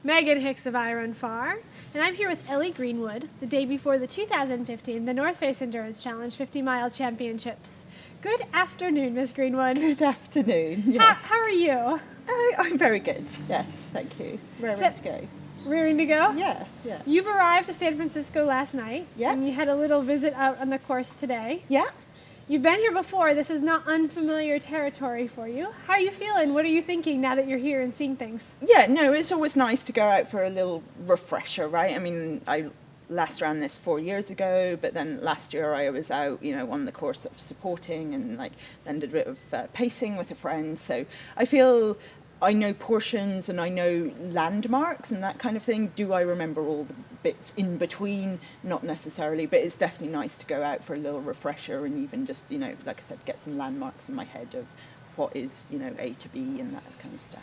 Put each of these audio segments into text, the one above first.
Megan Hicks of I Run Far, and I'm here with Ellie Greenwood, the day before the 2015 The North Face Endurance Challenge 50-mile championships. Good afternoon, Miss Greenwood. Good afternoon, yes. How are you? I'm very good, yes, thank you. Ready to go. Rearing to go? Yeah. You've arrived to San Francisco last night, and you had a little visit out on the course today. Yeah. You've been here before. This is not unfamiliar territory for you. How are you feeling? What are you thinking now that you're here and seeing things? Yeah, no, it's always nice to go out for a little refresher, right? I mean, I last ran this 4 years ago, but then last year I was out, on the course of supporting and then did a bit of pacing with a friend. So I feel I know portions and I know landmarks and that kind of thing. Do I remember all the bits in between? Not necessarily, but it's definitely nice to go out for a little refresher and even just, like I said, get some landmarks in my head of what is, A to B and that kind of stuff.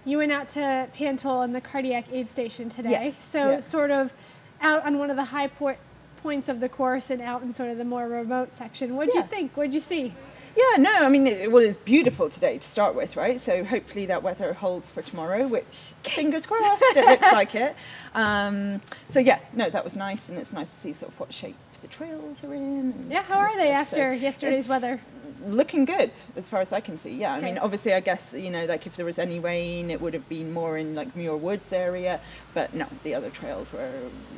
You went out to Pantol and the cardiac aid station today, sort of out on one of the high points of the course and out in sort of the more remote section. What did you think? What did you see? Yeah, no, I mean, it was beautiful today to start with, right? So hopefully that weather holds for tomorrow, which, fingers crossed, it looks like it. That was nice, and it's nice to see sort of what shape the trails are in. Yeah, how are they after yesterday's weather? Looking good, as far as I can see, yeah. Okay. I mean, obviously, I guess, if there was any rain, it would have been more in, Muir Woods area, but no, the other trails were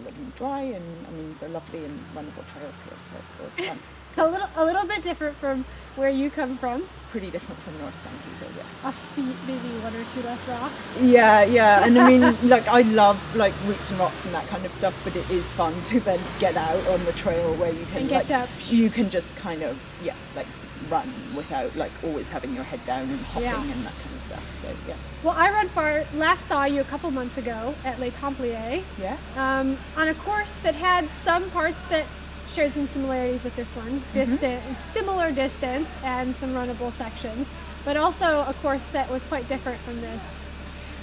looking dry, and, I mean, they're lovely and runnable trails here, so it was fun. A little bit different from where you come from. Pretty different from North Vancouver, yeah. A feet, maybe one or two less rocks. Yeah, and I mean, I love roots and rocks and that kind of stuff, but it is fun to then get out on the trail where you can you can just kind of run without always having your head down and hopping and that kind of stuff. So yeah. Well, I Run Far last saw you a couple months ago at Les Templiers. Yeah. On a course that had some parts that shared some similarities with this one, similar distance and some runnable sections, but also a course that was quite different from this.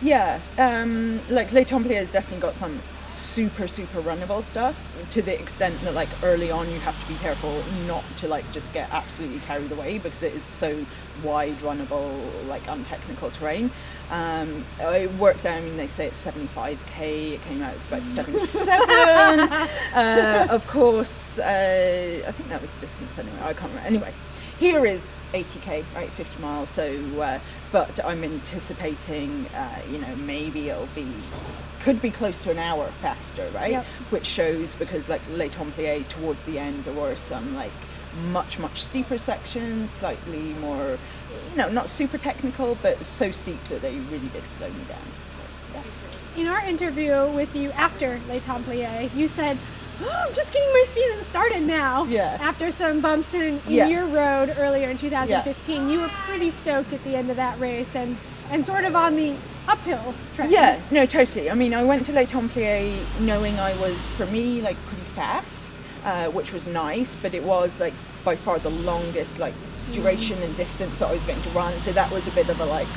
Yeah, Les Templiers has definitely got some super runnable stuff to the extent that early on you have to be careful not to just get absolutely carried away because it is so wide runnable, untechnical terrain. I worked out, they say it's 75k, it came out it's about 77. Of course, I think that was the distance anyway, I can't remember. Anyway, here is 80k, right, 50 miles, so, but I'm anticipating, maybe could be close to an hour faster, right? Yep. Which shows because Les Templiers towards the end there were some much steeper sections, slightly more, not super technical, but so steep that they really did slow me down. So, yeah. In our interview with you after Les Templiers, you said, I'm just getting my season started now. Yeah. After some bumps in your road earlier in 2015, you were pretty stoked at the end of that race and sort of on the uphill track. Yeah, no, totally. I mean, I went to Les Templiers knowing I was, for me, pretty fast, which was nice, but it was by far the longest duration and distance that I was going to run. So that was a bit of a like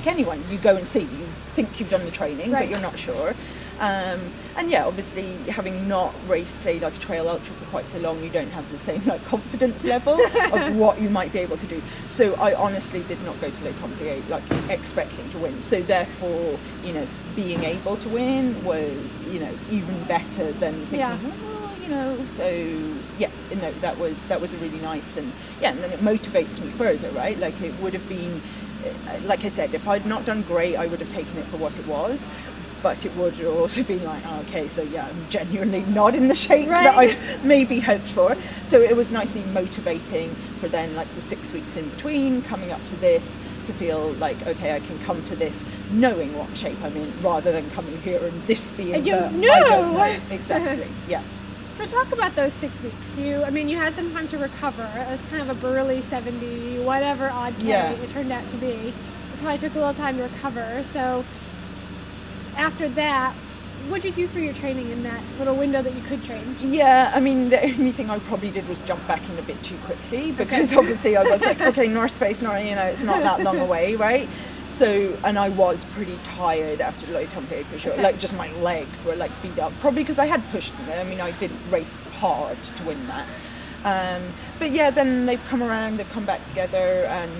anyone, you go and see, you think you've done the training, but you're not sure. And yeah, obviously having not raced, say, a trail ultra for quite so long, you don't have the same confidence level of what you might be able to do. So I honestly did not go to Les Templiers expecting to win. So therefore, being able to win was, even better than thinking, so yeah, that was a really nice, and then it motivates me further, right? It would have been, like I said, if I'd not done great, I would have taken it for what it was. But it would have also been okay, so yeah, I'm genuinely not in the shape that I maybe hoped for. So it was nicely motivating for then the 6 weeks in between, coming up to this, to feel okay, I can come to this knowing what shape I'm in, rather than coming here and this being I don't know. Exactly, yeah. So talk about those 6 weeks. You had some time to recover. It was kind of a burly 70, whatever odd K it turned out to be. It probably took a little time to recover. So after that, what did you do for your training in that little window that you could train? Yeah, the only thing I probably did was jump back in a bit too quickly because obviously I was okay, North Face, it's not that long away, right? So, and I was pretty tired after Les Templiers for sure. Just my legs were beat up, probably because I had pushed them. I didn't race hard to win that. But yeah, then they've come around, they've come back together, and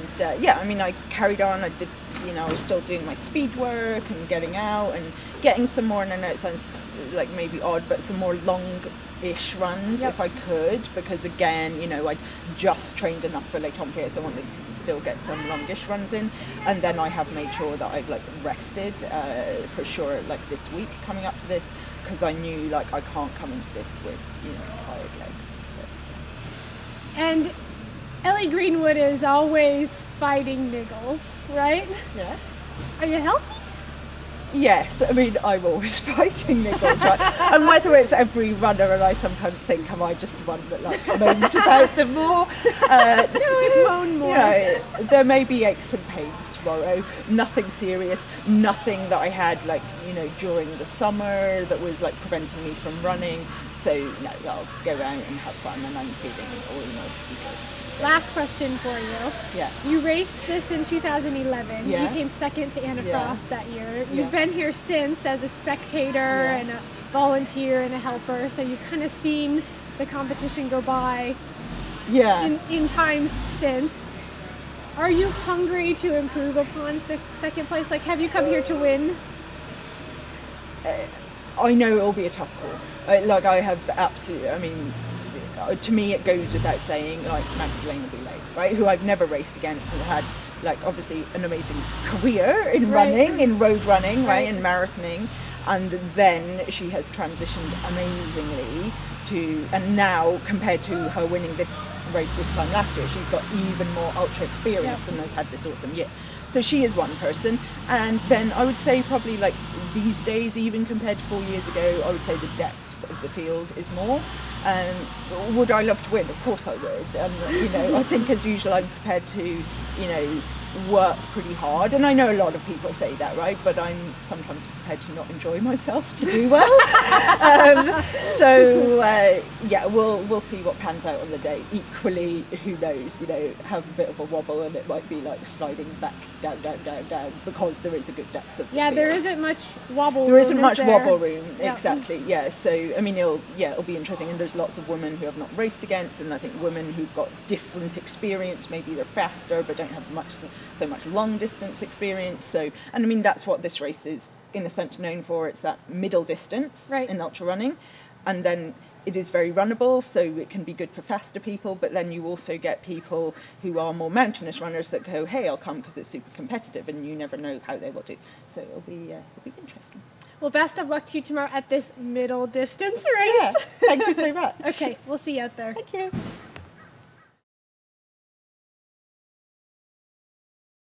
yeah, I mean, I carried on. I did, I was still doing my speed work and getting out and getting some more, and I know it sounds like maybe odd, but some more long-ish runs if I could, because again, I just trained enough for Les Templiers, so I wanted to still get some longish runs in, and then I have made sure that I've rested for sure, this week coming up to this, because I knew I can't come into this with tired legs. And Ellie Greenwood is always fighting niggles, right? Yeah. Are you healthy? Yes, I mean, I'm always fighting niggles, right? And whether it's every runner, and I sometimes think, am I just the one that moans about them more? No, moan more. There may be aches and pains tomorrow. Nothing serious. Nothing that I had, during the summer that was preventing me from running. So no, I'll go out and have fun, and I'm feeling all good. Last question for you. Yeah. You raced this in 2011. Yeah. You came second to Anna Frost that year. You've Yeah. been here since as a spectator and a volunteer and a helper, so you've kind of seen the competition go by in times since. Are you hungry to improve upon second place? Have you come here to win? I know it'll be a tough call. I have absolutely, to me it goes without saying, Magdalena Boulet, right, who I've never raced against and had, obviously an amazing career in running, in road running, right, in marathoning, and then she has transitioned amazingly and now compared to her winning this race this time last year, she's got even more ultra experience and has had this awesome year. So she is one person, and then I would say probably these days, even compared to 4 years ago, I would say the depth of the field is more. Would I love to win? Of course I would. And I think as usual I'm prepared to, work pretty hard, and I know a lot of people say that, right? But I'm sometimes prepared to not enjoy myself to do well. Yeah, we'll see what pans out on the day. Equally, who knows? Have a bit of a wobble, and it might be sliding back down, because there is a good depth of the field. There isn't much wobble. There isn't much wobble room, Yep. exactly. Yeah. So it'll be interesting, and there's lots of women who have not raced against, and I think women who've got different experience. Maybe they're faster, but don't have so much long distance experience. So, and that's what this race is in a sense known for. It's that middle distance in ultra running, and then it is very runnable, so it can be good for faster people, but then you also get people who are more mountainous runners that go, hey, I'll come because it's super competitive, and you never know how they will do. So it'll be interesting. Well, best of luck to you tomorrow at this middle distance race. Yeah, thank you so much. Okay, we'll see you out there. Thank you.